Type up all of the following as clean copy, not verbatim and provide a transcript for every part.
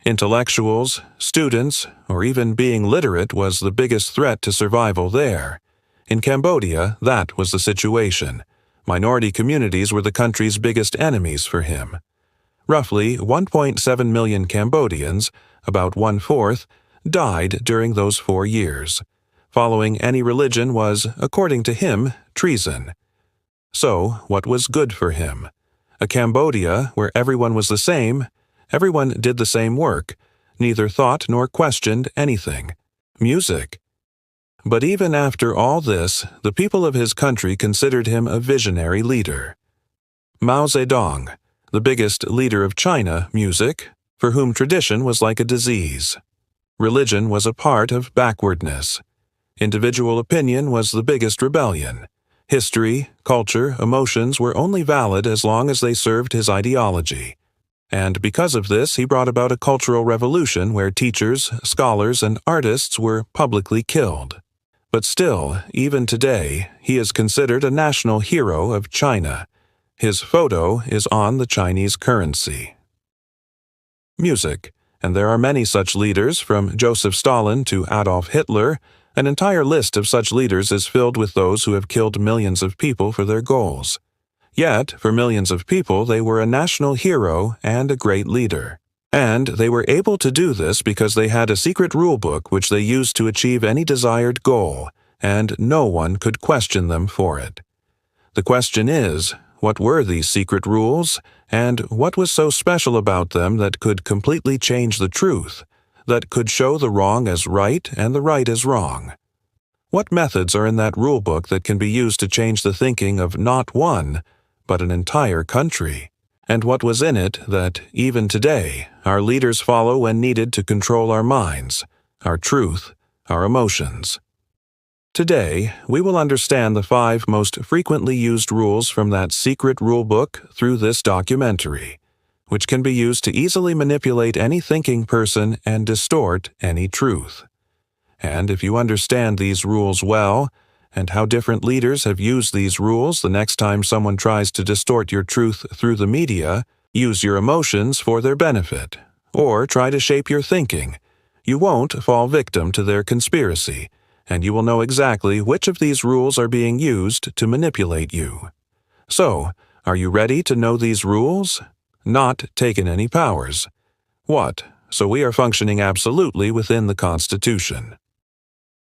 Intellectuals, students, or even being literate was the biggest threat to survival there. In Cambodia, that was the situation. Minority communities were the country's biggest enemies for him. Roughly 1.7 million Cambodians, about one-fourth, died during those 4 years. Following any religion was, according to him, treason. So, what was good for him? A Cambodia where everyone was the same, everyone did the same work, neither thought nor questioned anything. Music. But even after all this, the people of his country considered him a visionary leader. Mao Zedong, the biggest leader of China, music, for whom tradition was like a disease. Religion was a part of backwardness. Individual opinion was the biggest rebellion. History, culture, emotions were only valid as long as they served his ideology. And because of this, he brought about a cultural revolution where teachers, scholars, and artists were publicly killed. But still, even today, he is considered a national hero of China. His photo is on the Chinese currency. Music, and there are many such leaders, from Joseph Stalin to Adolf Hitler. An entire list of such leaders is filled with those who have killed millions of people for their goals. Yet, for millions of people, they were a national hero and a great leader. And they were able to do this because they had a secret rulebook which they used to achieve any desired goal, and no one could question them for it. The question is, what were these secret rules, and what was so special about them that could completely change the truth, that could show the wrong as right and the right as wrong? What methods are in that rulebook that can be used to change the thinking of not one, but an entire country? And what was in it that, even today, our leaders follow when needed to control our minds, our truth, our emotions? Today, we will understand the 5 most frequently used rules from that secret rulebook through this documentary, which can be used to easily manipulate any thinking person and distort any truth. And if you understand these rules well, and how different leaders have used these rules the next time someone tries to distort your truth through the media, use your emotions for their benefit, or try to shape your thinking, you won't fall victim to their conspiracy, and you will know exactly which of these rules are being used to manipulate you. So, are you ready to know these rules? Not taken any powers. What? So we are functioning absolutely within the Constitution.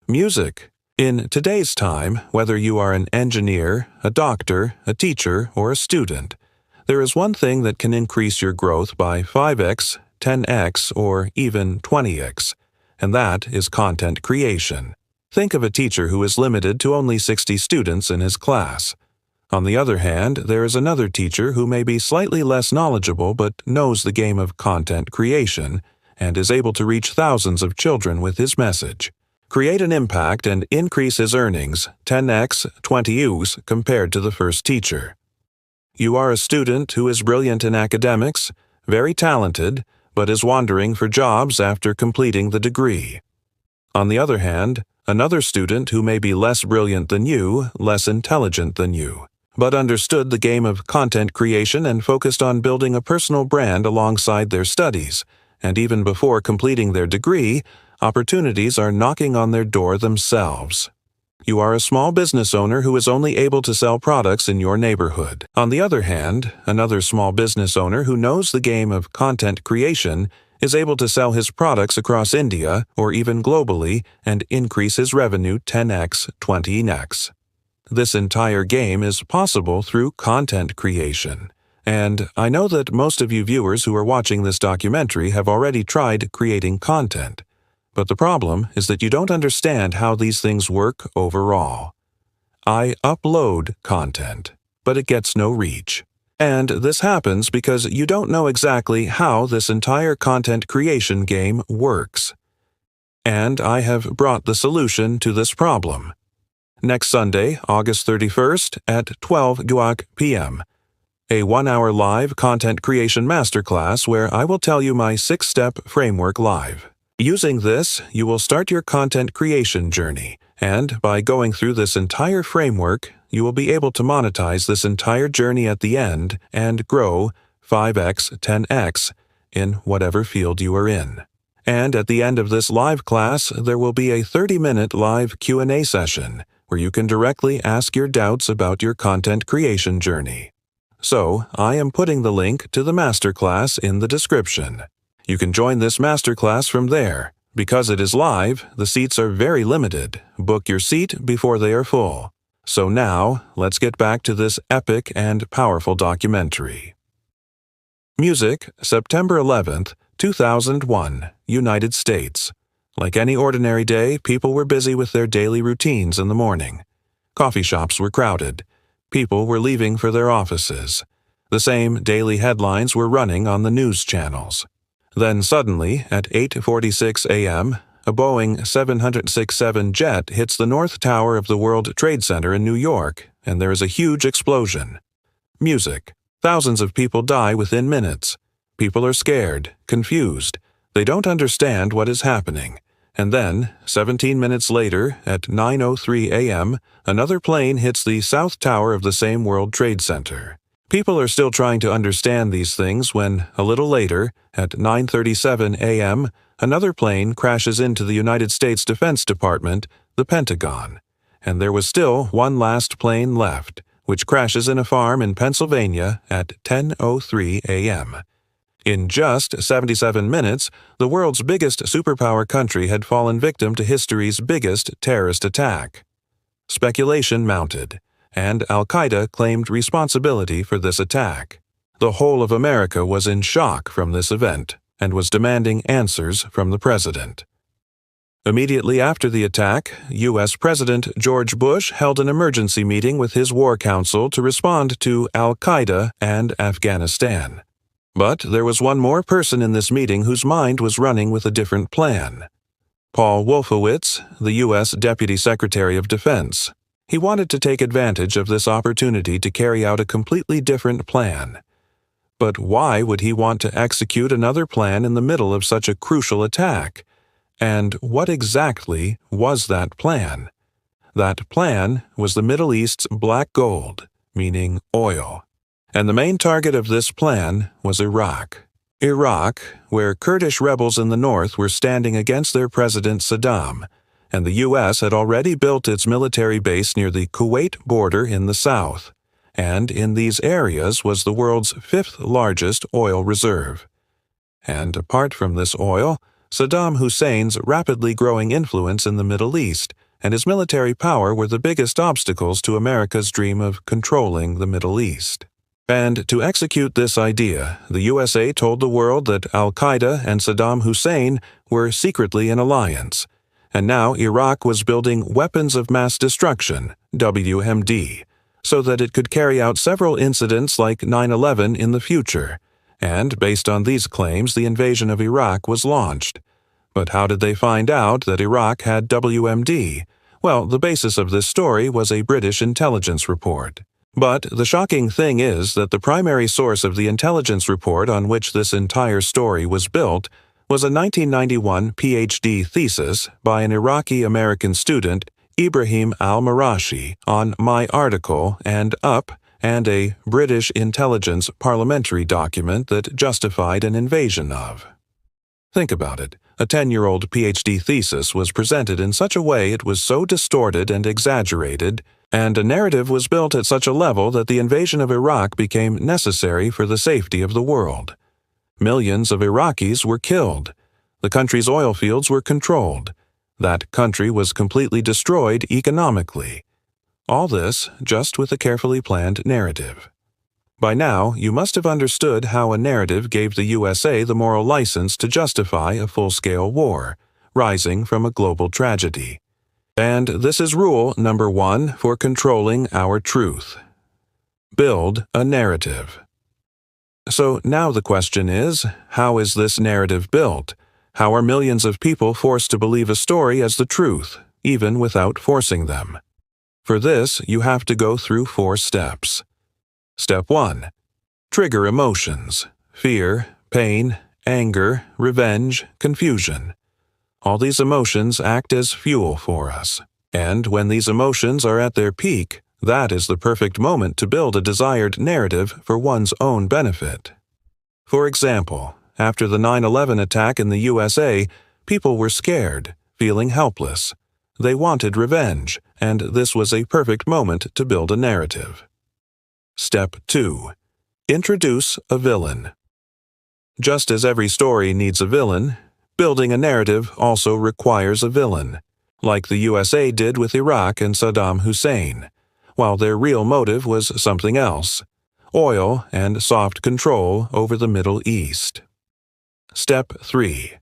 Music. In today's time, whether you are an engineer, a doctor, a teacher, or a student, there is one thing that can increase your growth by 5x, 10x, or even 20x, and that is content creation. Think of a teacher who is limited to only 60 students in his class. On the other hand, there is another teacher who may be slightly less knowledgeable but knows the game of content creation and is able to reach thousands of children with his message. Create an impact and increase his earnings 10x, 20x compared to the first teacher. You are a student who is brilliant in academics, very talented, but is wandering for jobs after completing the degree. On the other hand, another student who may be less brilliant than you, less intelligent than you, but understood the game of content creation and focused on building a personal brand alongside their studies, and even before completing their degree, opportunities are knocking on their door themselves. You are a small business owner who is only able to sell products in your neighborhood. On the other hand, another small business owner who knows the game of content creation is able to sell his products across India or even globally and increase his revenue 10x, 20x. This entire game is possible through content creation. And I know that most of you viewers who are watching this documentary have already tried creating content. But the problem is that you don't understand how these things work overall. I upload content, but it gets no reach. And this happens because you don't know exactly how this entire content creation game works. And I have brought the solution to this problem. Next Sunday, August 31st at 12 p.m., a 1-hour live content creation masterclass where I will tell you my 6-step framework live. Using this, you will start your content creation journey, and by going through this entire framework, you will be able to monetize this entire journey at the end and grow 5x, 10x, in whatever field you are in. And at the end of this live class, there will be a 30-minute live Q&A session where you can directly ask your doubts about your content creation journey. So, I am putting the link to the masterclass in the description. You can join this masterclass from there. Because it is live, the seats are very limited. Book your seat before they are full. So now, let's get back to this epic and powerful documentary. Music, September 11th, 2001, United States. Like any ordinary day, people were busy with their daily routines in the morning. Coffee shops were crowded. People were leaving for their offices. The same daily headlines were running on the news channels. Then suddenly, at 8:46 a.m., a Boeing 767 jet hits the North Tower of the World Trade Center in New York, and there is a huge explosion. Music. Thousands of people die within minutes. People are scared, confused. They don't understand what is happening. And then, 17 minutes later, at 9:03 a.m., another plane hits the South Tower of the same World Trade Center. People are still trying to understand these things when, a little later, at 9:37 a.m., another plane crashes into the United States Defense Department, the Pentagon. And there was still one last plane left, which crashes in a farm in Pennsylvania at 10:03 a.m. In just 77 minutes, the world's biggest superpower country had fallen victim to history's biggest terrorist attack. Speculation mounted, and Al-Qaeda claimed responsibility for this attack. The whole of America was in shock from this event and was demanding answers from the president. Immediately after the attack, U.S. President George Bush held an emergency meeting with his War Council to respond to Al-Qaeda and Afghanistan. But there was one more person in this meeting whose mind was running with a different plan. Paul Wolfowitz, the U.S. Deputy Secretary of Defense. He wanted to take advantage of this opportunity to carry out a completely different plan. But why would he want to execute another plan in the middle of such a crucial attack? And what exactly was that plan? That plan was the Middle East's black gold, meaning oil. And the main target of this plan was Iraq. Iraq, where Kurdish rebels in the north were standing against their president Saddam, and the U.S. had already built its military base near the Kuwait border in the south. And in these areas was the world's fifth largest oil reserve. And apart from this oil, Saddam Hussein's rapidly growing influence in the Middle East and his military power were the biggest obstacles to America's dream of controlling the Middle East. And to execute this idea, the USA told the world that Al-Qaeda and Saddam Hussein were secretly in alliance. And now Iraq was building weapons of mass destruction, WMD, so that it could carry out several incidents like 9/11 in the future. And based on these claims, the invasion of Iraq was launched. But how did they find out that Iraq had WMD? Well, the basis of this story was a British intelligence report. But the shocking thing is that the primary source of the intelligence report on which this entire story was built was a 1991 PhD thesis by an Iraqi-American student, Ibrahim al-Marashi, on my article and Up, and a British intelligence parliamentary document that justified an invasion of. Think about it. A 10-year-old PhD thesis was presented in such a way it was so distorted and exaggerated, and a narrative was built at such a level that the invasion of Iraq became necessary for the safety of the world. Millions of Iraqis were killed. The country's oil fields were controlled. That country was completely destroyed economically. All this just with a carefully planned narrative. By now, you must have understood how a narrative gave the USA the moral license to justify a full-scale war, rising from a global tragedy. And this is rule number 1 for controlling our truth. Build a narrative. So now the question is, how is this narrative built? How are millions of people forced to believe a story as the truth, even without forcing them? For this, you have to go through 4 steps. Step 1. Trigger emotions: fear, pain, anger, revenge, confusion. All these emotions act as fuel for us. And when these emotions are at their peak, that is the perfect moment to build a desired narrative for one's own benefit. For example, after the 9/11 attack in the USA, people were scared, feeling helpless. They wanted revenge, and this was a perfect moment to build a narrative. Step 2. Introduce a villain. Just as every story needs a villain, building a narrative also requires a villain, like the USA did with Iraq and Saddam Hussein, while their real motive was something else: oil and soft control over the Middle East. Step 3.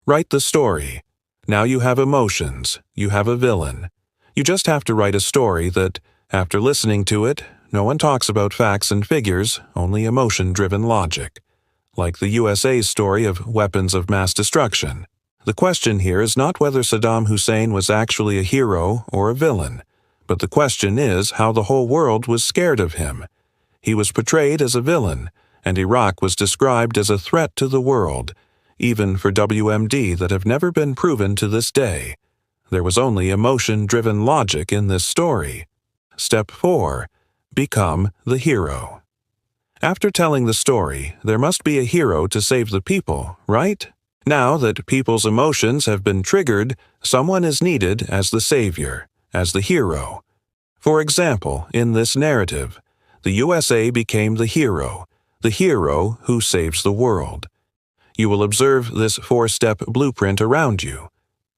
Write the story. Now you have emotions, you have a villain. You just have to write a story that, after listening to it, no one talks about facts and figures, only emotion-driven logic. Like the USA's story of weapons of mass destruction. The question here is not whether Saddam Hussein was actually a hero or a villain, but the question is how the whole world was scared of him. He was portrayed as a villain, and Iraq was described as a threat to the world, even for WMD that have never been proven to this day. There was only emotion-driven logic in this story. Step 4. Become the hero. After telling the story, there must be a hero to save the people, right? Now that people's emotions have been triggered, someone is needed as the savior, as the hero. For example, in this narrative, the USA became the hero who saves the world. You will observe this 4-step blueprint around you.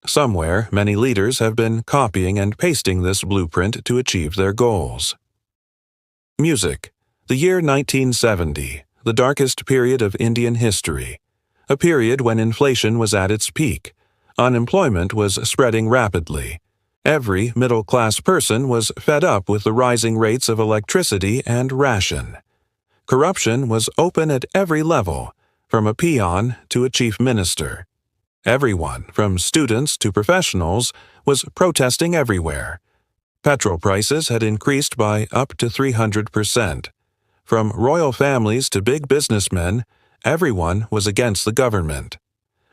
Somewhere, many leaders have been copying and pasting this blueprint to achieve their goals. Music. The year 1970, the darkest period of Indian history. A period when inflation was at its peak. Unemployment was spreading rapidly. Every middle-class person was fed up with the rising rates of electricity and ration. Corruption was open at every level, from a peon to a chief minister. Everyone, from students to professionals, was protesting everywhere. Petrol prices had increased by up to 300%. From royal families to big businessmen, everyone was against the government.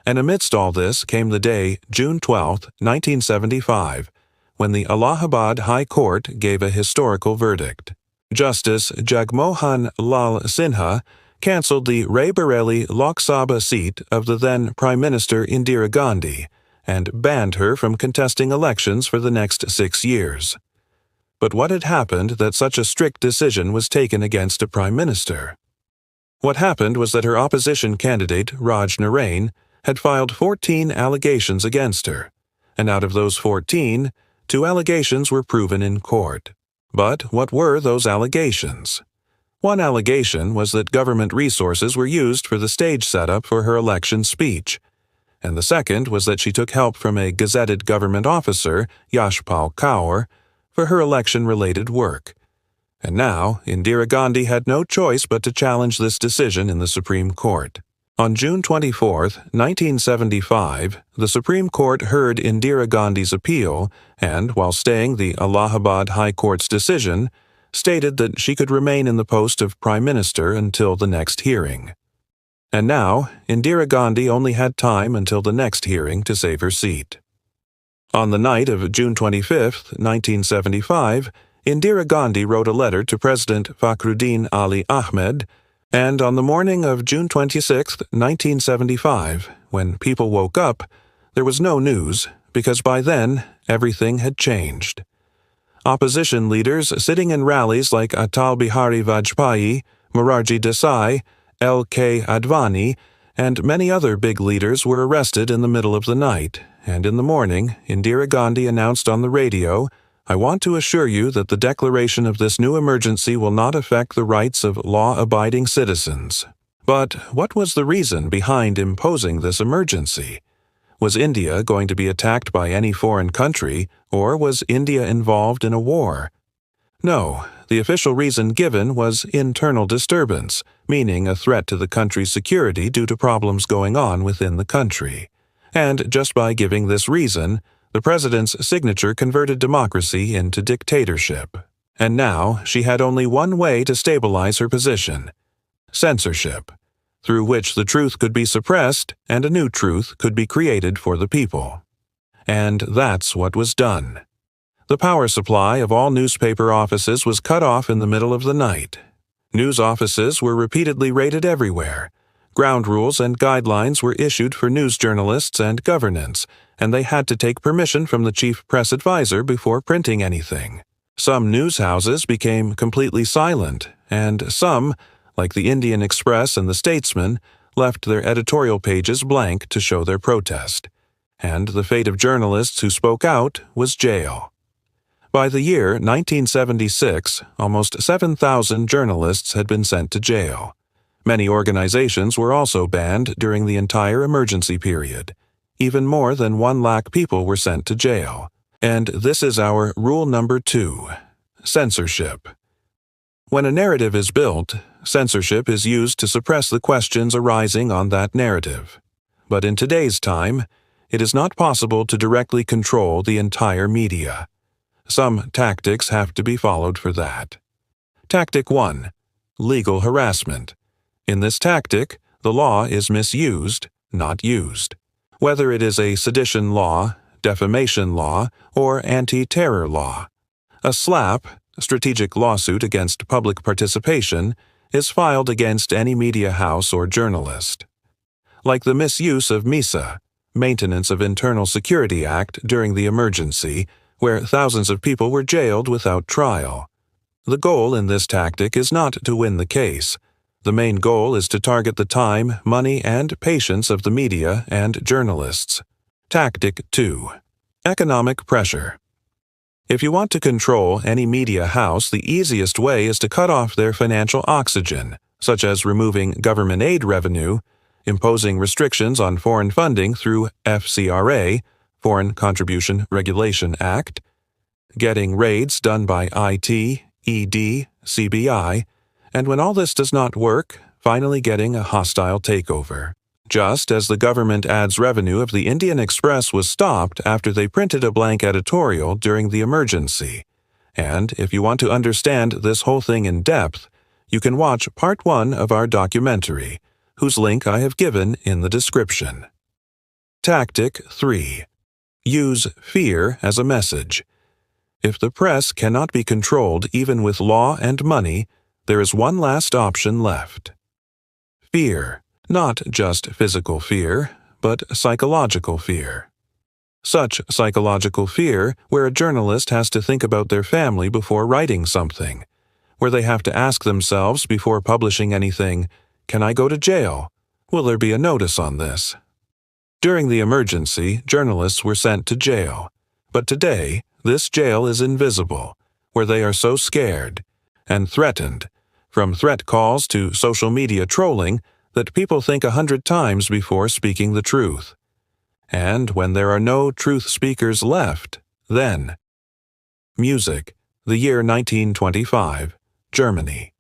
And amidst all this came the day, June 12, 1975, when the Allahabad High Court gave a historical verdict. Justice Jagmohan Lal Sinha cancelled the Raebareli Lok Sabha seat of the then Prime Minister Indira Gandhi and banned her from contesting elections for the next 6 years. But what had happened that such a strict decision was taken against a prime minister? What happened was that her opposition candidate, Raj Narain, had filed 14 allegations against her, and out of those 14, 2 allegations were proven in court. But what were those allegations? One allegation was that government resources were used for the stage setup for her election speech, and the second was that she took help from a gazetted government officer, Yashpal Kaur, for her election-related work. And now, Indira Gandhi had no choice but to challenge this decision in the Supreme Court. On June 24, 1975, the Supreme Court heard Indira Gandhi's appeal and, while staying the Allahabad High Court's decision, stated that she could remain in the post of Prime Minister until the next hearing. And now, Indira Gandhi only had time until the next hearing to save her seat. On the night of June 25, 1975, Indira Gandhi wrote a letter to President Fakhruddin Ali Ahmed, and on the morning of June 26, 1975, when people woke up, there was no news, because by then, everything had changed. Opposition leaders sitting in rallies like Atal Bihari Vajpayee, Morarji Desai, L.K. Advani, and many other big leaders were arrested in the middle of the night, and in the morning, Indira Gandhi announced on the radio, "I want to assure you that the declaration of this new emergency will not affect the rights of law-abiding citizens." But what was the reason behind imposing this emergency? Was India going to be attacked by any foreign country, or was India involved in a war? No, the official reason given was internal disturbance, meaning a threat to the country's security due to problems going on within the country. And just by giving this reason, the president's signature converted democracy into dictatorship. And now she had only one way to stabilize her position: censorship, through which the truth could be suppressed and a new truth could be created for the people. And that's what was done. The power supply of all newspaper offices was cut off in the middle of the night. News offices were repeatedly raided everywhere. Ground rules and guidelines were issued for news journalists and governance, and they had to take permission from the chief press advisor before printing anything. Some news houses became completely silent, and some, like the Indian Express and the Statesman, left their editorial pages blank to show their protest. And the fate of journalists who spoke out was jail. By the year 1976, almost 7,000 journalists had been sent to jail. Many organizations were also banned during the entire emergency period. Even more than 1 lakh people were sent to jail. And this is our rule number 2, censorship. When a narrative is built, censorship is used to suppress the questions arising on that narrative. But in today's time, it is not possible to directly control the entire media. Some tactics have to be followed for that. Tactic 1. Legal harassment. In this tactic, the law is misused, not used. Whether it is a sedition law, defamation law, or anti-terror law. A SLAPP, strategic lawsuit against public participation, is filed against any media house or journalist. Like the misuse of MISA, Maintenance of Internal Security Act, during the emergency, where thousands of people were jailed without trial. The goal in this tactic is not to win the case. The main goal is to target the time, money, and patience of the media and journalists. Tactic 2. Economic pressure. If you want to control any media house, the easiest way is to cut off their financial oxygen, such as removing government aid revenue, imposing restrictions on foreign funding through FCRA, Foreign Contribution Regulation Act, getting raids done by IT, ED, CBI, and when all this does not work, finally getting a hostile takeover. Just as the government ads revenue of the Indian Express was stopped after they printed a blank editorial during the emergency. And if you want to understand this whole thing in depth, you can watch Part 1 of our documentary, whose link I have given in the description. Tactic 3. Use fear as a message. If the press cannot be controlled even with law and money, there is one last option left. Fear. Not just physical fear, but psychological fear. Such psychological fear where a journalist has to think about their family before writing something, where they have to ask themselves before publishing anything, can I go to jail? Will there be a notice on this? During the emergency, journalists were sent to jail. But today, this jail is invisible, where they are so scared and threatened, from threat calls to social media trolling, that people think 100 times before speaking the truth. And when there are no truth speakers left, then. Music. The year 1925. Germany.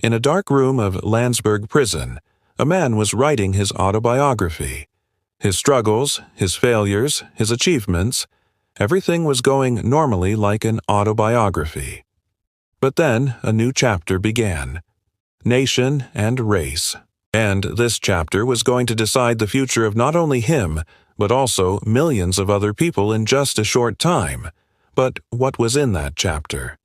In a dark room of Landsberg prison, a man was writing his autobiography. His struggles, his failures, his achievements, everything was going normally like an autobiography. But then a new chapter began. Nation and race. And this chapter was going to decide the future of not only him, but also millions of other people in just a short time. But what was in that chapter?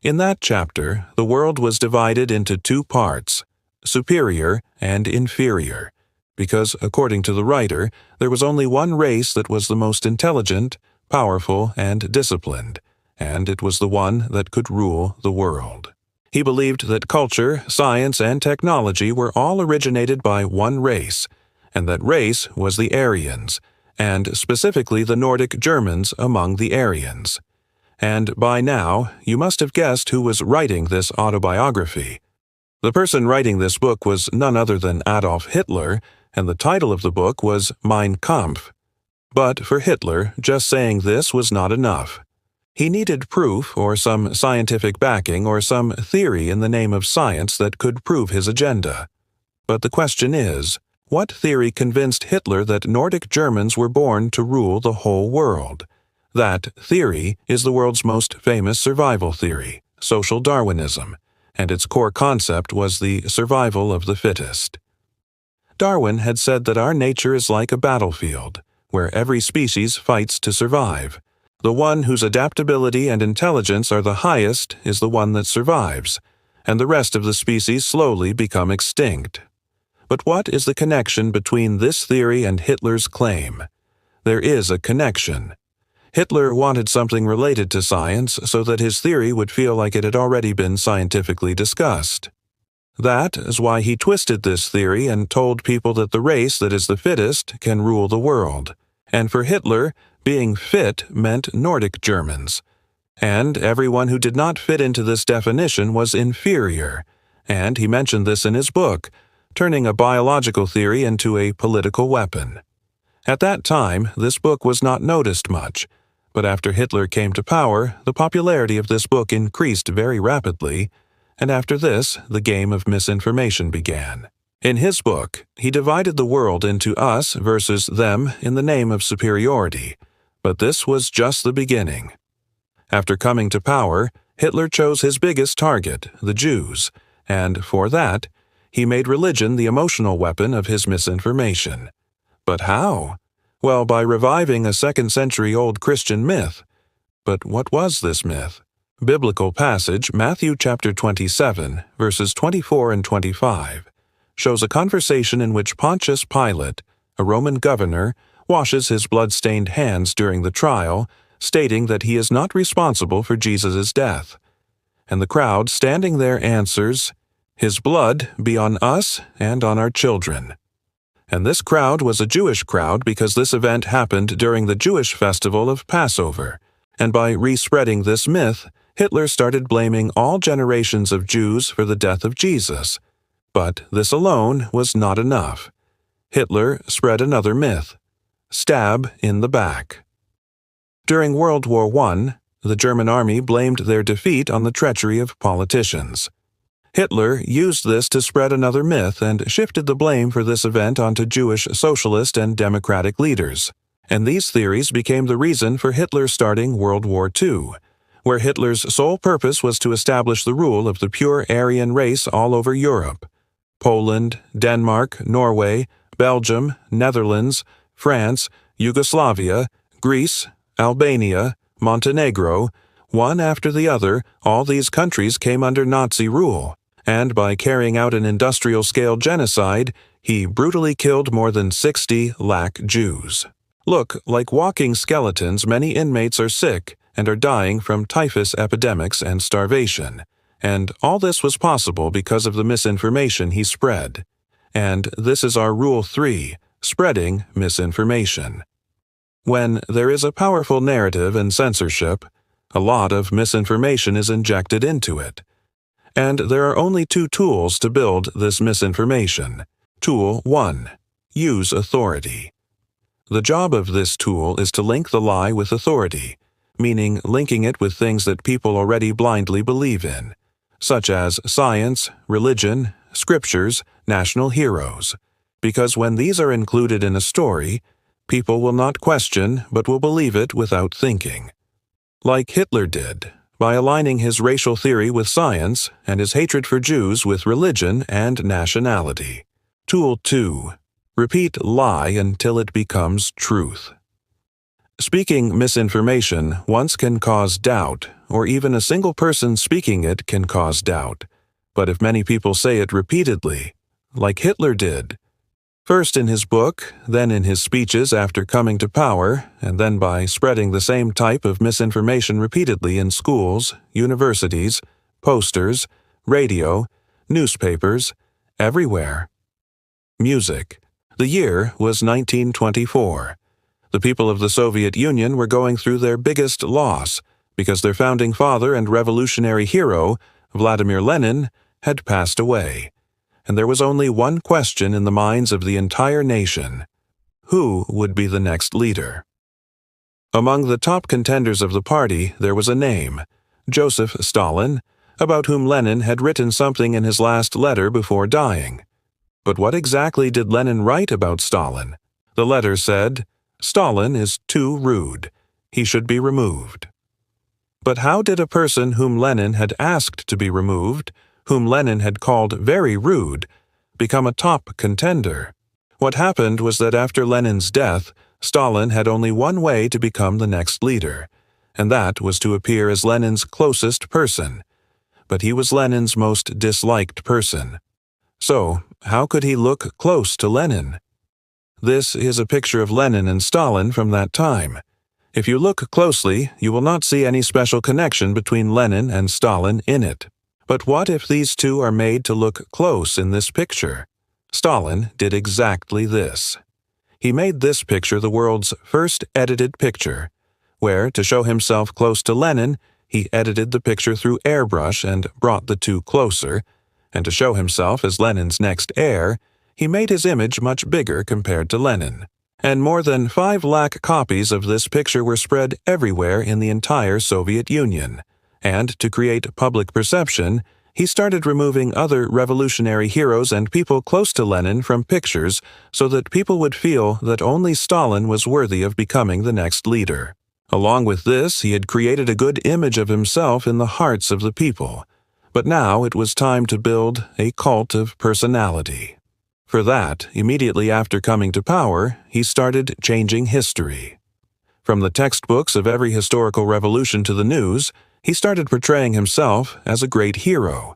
In that chapter, the world was divided into 2 parts, superior and inferior, because, according to the writer, there was only one race that was the most intelligent, powerful, and disciplined, and it was the one that could rule the world. He believed that culture, science, and technology were all originated by one race, and that race was the Aryans, and specifically the Nordic Germans among the Aryans. And by now, you must have guessed who was writing this autobiography. The person writing this book was none other than Adolf Hitler, and the title of the book was Mein Kampf. But for Hitler, just saying this was not enough. He needed proof or some scientific backing or some theory in the name of science that could prove his agenda. But the question is, what theory convinced Hitler that Nordic Germans were born to rule the whole world? That theory is the world's most famous survival theory, social Darwinism, and its core concept was the survival of the fittest. Darwin had said that our nature is like a battlefield, where every species fights to survive. The one whose adaptability and intelligence are the highest is the one that survives, and the rest of the species slowly become extinct. But what is the connection between this theory and Hitler's claim? There is a connection. Hitler wanted something related to science so that his theory would feel like it had already been scientifically discussed. That is why he twisted this theory and told people that the race that is the fittest can rule the world. And for Hitler, being fit meant Nordic Germans. And everyone who did not fit into this definition was inferior. And he mentioned this in his book, turning a biological theory into a political weapon. At that time, this book was not noticed much, but after Hitler came to power, the popularity of this book increased very rapidly, and after this, the game of misinformation began. In his book, he divided the world into us versus them in the name of superiority, but this was just the beginning. After coming to power, Hitler chose his biggest target, the Jews, and for that, he made religion the emotional weapon of his misinformation. But how? Well, by reviving a second-century-old Christian myth. But what was this myth? Biblical passage, Matthew chapter 27, verses 24 and 25, shows a conversation in which Pontius Pilate, a Roman governor, washes his blood-stained hands during the trial, stating that he is not responsible for Jesus' death. And the crowd standing there answers, "His blood be on us and on our children." And this crowd was a Jewish crowd because this event happened during the Jewish festival of Passover. And by respreading this myth, Hitler started blaming all generations of Jews for the death of Jesus. But this alone was not enough. Hitler spread another myth: stab in the back. During World War I, the German army blamed their defeat on the treachery of politicians. Hitler used this to spread another myth and shifted the blame for this event onto Jewish socialist and democratic leaders. And these theories became the reason for Hitler starting World War II, where Hitler's sole purpose was to establish the rule of the pure Aryan race all over Europe. Poland, Denmark, Norway, Belgium, Netherlands, France, Yugoslavia, Greece, Albania, Montenegro, one after the other, all these countries came under Nazi rule, and by carrying out an industrial-scale genocide, he brutally killed more than 60 lakh Jews. Look, like walking skeletons, many inmates are sick and are dying from typhus epidemics and starvation, and all this was possible because of the misinformation he spread. And this is our Rule 3, spreading misinformation. When there is a powerful narrative and censorship, a lot of misinformation is injected into it. And there are only two tools to build this misinformation. Tool 1. Use authority. The job of this tool is to link the lie with authority, meaning linking it with things that people already blindly believe in, such as science, religion, scriptures, national heroes. Because when these are included in a story, people will not question but will believe it without thinking. Like Hitler did, by aligning his racial theory with science and his hatred for Jews with religion and nationality. Tool 2. Repeat lie until it becomes truth. Speaking misinformation once can cause doubt, or even a single person speaking it can cause doubt. But if many people say it repeatedly, like Hitler did, first in his book, then in his speeches after coming to power, and then by spreading the same type of misinformation repeatedly in schools, universities, posters, radio, newspapers, everywhere. Music. The year was 1924. The people of the Soviet Union were going through their biggest loss because their founding father and revolutionary hero, Vladimir Lenin, had passed away. And there was only one question in the minds of the entire nation: who would be the next leader? Among the top contenders of the party there was a name, Joseph Stalin, about whom Lenin had written something in his last letter before dying. But what exactly did Lenin write about Stalin? The letter said, "Stalin is too rude. He should be removed." But how did a person whom Lenin had asked to be removed, whom Lenin had called very rude, become a top contender? What happened was that after Lenin's death, Stalin had only one way to become the next leader, and that was to appear as Lenin's closest person. But he was Lenin's most disliked person. So, how could he look close to Lenin? This is a picture of Lenin and Stalin from that time. If you look closely, you will not see any special connection between Lenin and Stalin in it. But what if these two are made to look close in this picture? Stalin did exactly this. He made this picture the world's first edited picture, where, to show himself close to Lenin, he edited the picture through airbrush and brought the two closer, and to show himself as Lenin's next heir, he made his image much bigger compared to Lenin. And more than 5 lakh copies of this picture were spread everywhere in the entire Soviet Union. And to create public perception, he started removing other revolutionary heroes and people close to Lenin from pictures so that people would feel that only Stalin was worthy of becoming the next leader. Along with this, he had created a good image of himself in the hearts of the people. But now it was time to build a cult of personality. For that, immediately after coming to power, he started changing history. From the textbooks of every historical revolution to the news, he started portraying himself as a great hero.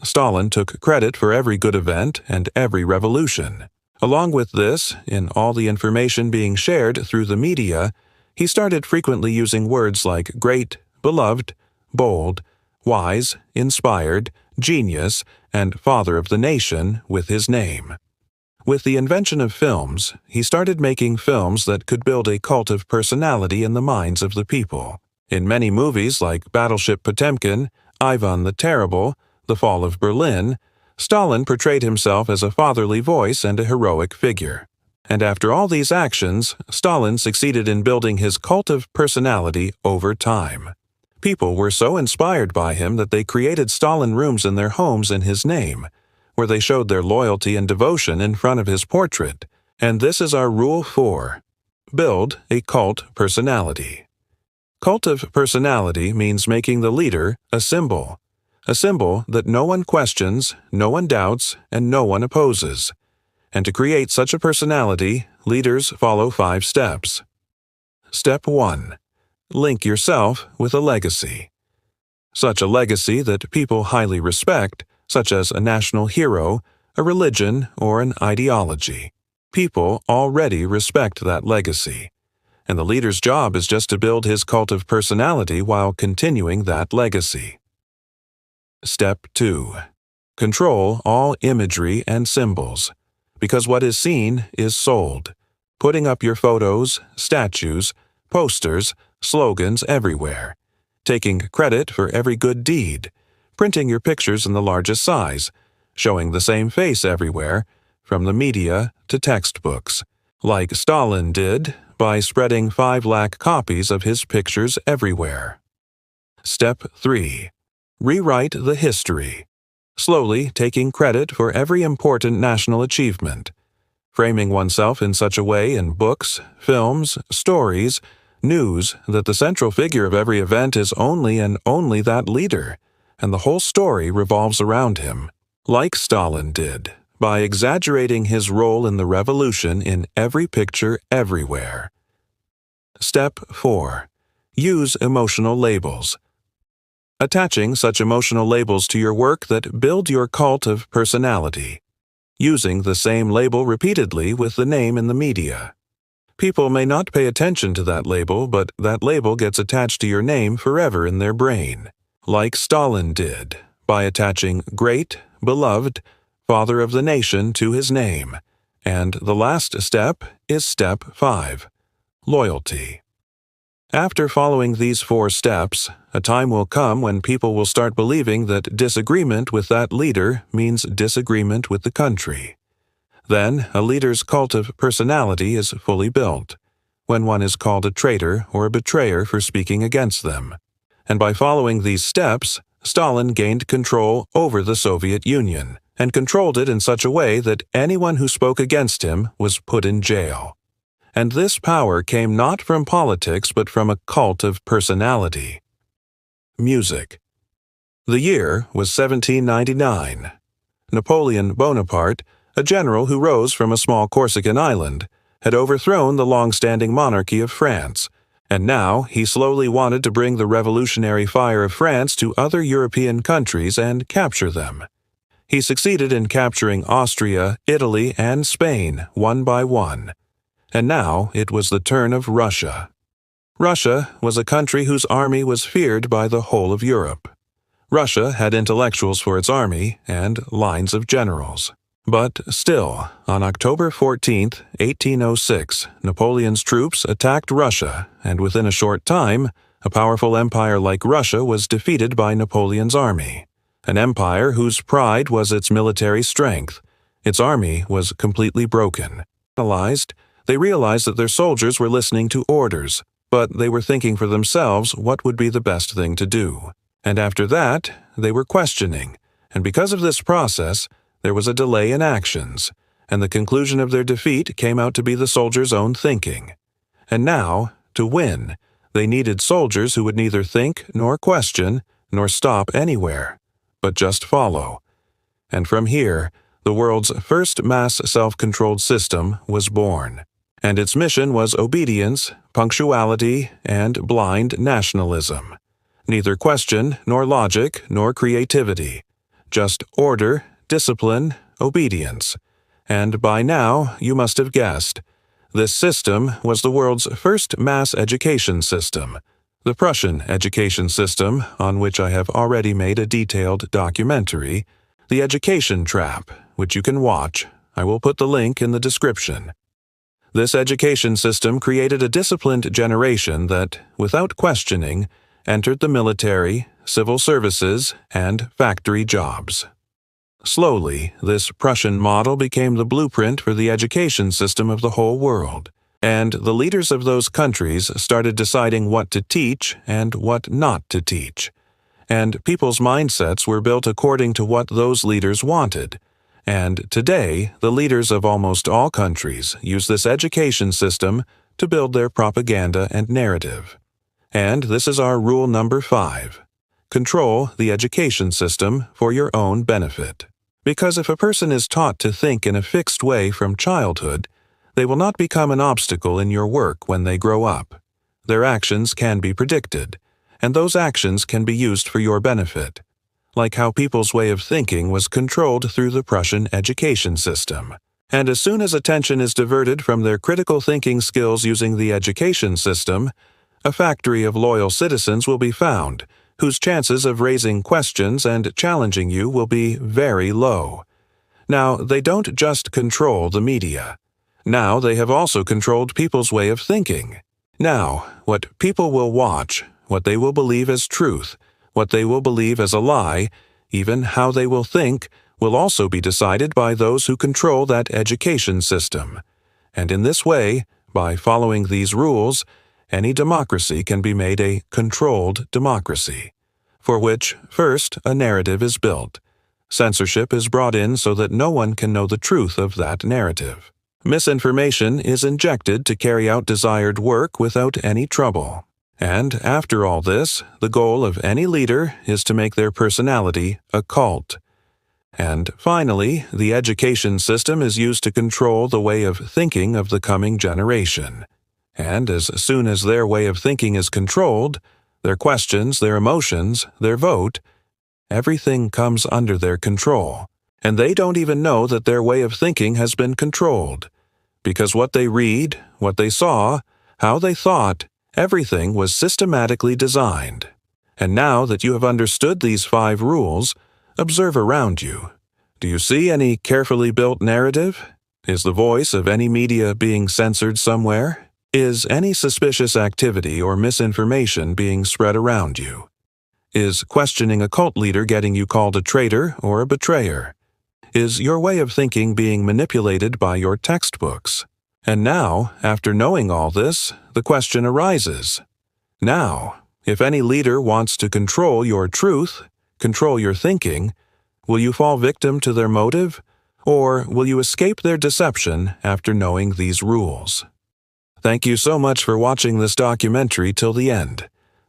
Stalin took credit for every good event and every revolution. Along with this, in all the information being shared through the media, he started frequently using words like great, beloved, bold, wise, inspired, genius, and father of the nation with his name. With the invention of films, he started making films that could build a cult of personality in the minds of the people. In many movies like Battleship Potemkin, Ivan the Terrible, The Fall of Berlin, Stalin portrayed himself as a fatherly voice and a heroic figure. And after all these actions, Stalin succeeded in building his cult of personality over time. People were so inspired by him that they created Stalin rooms in their homes in his name, where they showed their loyalty and devotion in front of his portrait. And this is our Rule 4. Build a cult personality. Cult of personality means making the leader a symbol that no one questions, no one doubts, and no one opposes. And to create such a personality, leaders follow 5 steps. Step 1. Link yourself with a legacy. Such a legacy that people highly respect, such as a national hero, a religion, or an ideology. People already respect that legacy, and the leader's job is just to build his cult of personality while continuing that legacy. Step 2. Control all imagery and symbols, because what is seen is sold. Putting up your photos, statues, posters, slogans everywhere. Taking credit for every good deed. Printing your pictures in the largest size, showing the same face everywhere, from the media to textbooks, like Stalin did by spreading 5 lakh copies of his pictures everywhere. Step 3. Rewrite the history. Slowly taking credit for every important national achievement. Framing oneself in such a way in books, films, stories, news that the central figure of every event is only and only that leader, and the whole story revolves around him, like Stalin did, by exaggerating his role in the revolution in every picture everywhere. Step 4. Use emotional labels. Attaching such emotional labels to your work that build your cult of personality. Using the same label repeatedly with the name in the media. People may not pay attention to that label, but that label gets attached to your name forever in their brain, like Stalin did, by attaching great, beloved, father of the nation to his name. And the last step is step 5, loyalty. After following these 4 steps, a time will come when people will start believing that disagreement with that leader means disagreement with the country. Then, a leader's cult of personality is fully built, when one is called a traitor or a betrayer for speaking against them. And by following these steps, Stalin gained control over the Soviet Union, and controlled it in such a way that anyone who spoke against him was put in jail. And this power came not from politics but from a cult of personality. Music. The year was 1799. Napoleon Bonaparte, a general who rose from a small Corsican island, had overthrown the long-standing monarchy of France, and now he slowly wanted to bring the revolutionary fire of France to other European countries and capture them. He succeeded in capturing Austria, Italy, and Spain one by one. And now it was the turn of Russia. Russia was a country whose army was feared by the whole of Europe. Russia had intellectuals for its army and lines of generals. But still, on October 14, 1806, Napoleon's troops attacked Russia, and within a short time, a powerful empire like Russia was defeated by Napoleon's army. An empire whose pride was its military strength. Its army was completely broken. They realized that their soldiers were listening to orders, but they were thinking for themselves what would be the best thing to do. And after that, they were questioning, and because of this process, there was a delay in actions, and the conclusion of their defeat came out to be the soldiers' own thinking. And now, to win, they needed soldiers who would neither think nor question nor stop anywhere, but just follow. And from here, the world's first mass self-controlled system was born. And its mission was obedience, punctuality, and blind nationalism. Neither question, nor logic, nor creativity. Just order, discipline, obedience. And by now, you must have guessed. This system was the world's first mass education system, the Prussian education system, on which I have already made a detailed documentary, The Education Trap, which you can watch. I will put the link in the description. This education system created a disciplined generation that, without questioning, entered the military, civil services, and factory jobs. Slowly, this Prussian model became the blueprint for the education system of the whole world, and the leaders of those countries started deciding what to teach and what not to teach. And people's mindsets were built according to what those leaders wanted. And today, the leaders of almost all countries use this education system to build their propaganda and narrative. And this is our rule number 5. Control the education system for your own benefit. Because if a person is taught to think in a fixed way from childhood, they will not become an obstacle in your work when they grow up. Their actions can be predicted, and those actions can be used for your benefit. Like how people's way of thinking was controlled through the Prussian education system. And as soon as attention is diverted from their critical thinking skills using the education system, a factory of loyal citizens will be found, whose chances of raising questions and challenging you will be very low. Now, they don't just control the media. Now they have also controlled people's way of thinking. Now, what people will watch, what they will believe as truth, what they will believe as a lie, even how they will think, will also be decided by those who control that education system. And in this way, by following these rules, any democracy can be made a controlled democracy, for which, first, a narrative is built. Censorship is brought in so that no one can know the truth of that narrative. Misinformation is injected to carry out desired work without any trouble. And after all this, the goal of any leader is to make their personality a cult. And finally, the education system is used to control the way of thinking of the coming generation. And as soon as their way of thinking is controlled, their questions, their emotions, their vote, everything comes under their control. And they don't even know that their way of thinking has been controlled. Because what they read, what they saw, how they thought, everything was systematically designed. And now that you have understood these 5 rules, observe around you. Do you see any carefully built narrative? Is the voice of any media being censored somewhere? Is any suspicious activity or misinformation being spread around you? Is questioning a cult leader getting you called a traitor or a betrayer? Is your way of thinking being manipulated by your textbooks? And now, after knowing all this, the question arises. Now, if any leader wants to control your truth, control your thinking, will you fall victim to their motive, or will you escape their deception after knowing these rules? Thank you so much for watching this documentary till the end.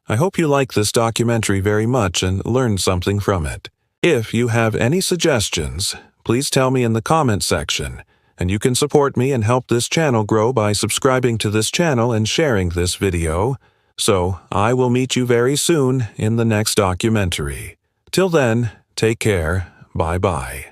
I hope you like this documentary very much and learned something from it. If you have any suggestions, please tell me in the comment section, and you can support me and help this channel grow by subscribing to this channel and sharing this video. So, I will meet you very soon in the next documentary. Till then, take care. Bye-bye.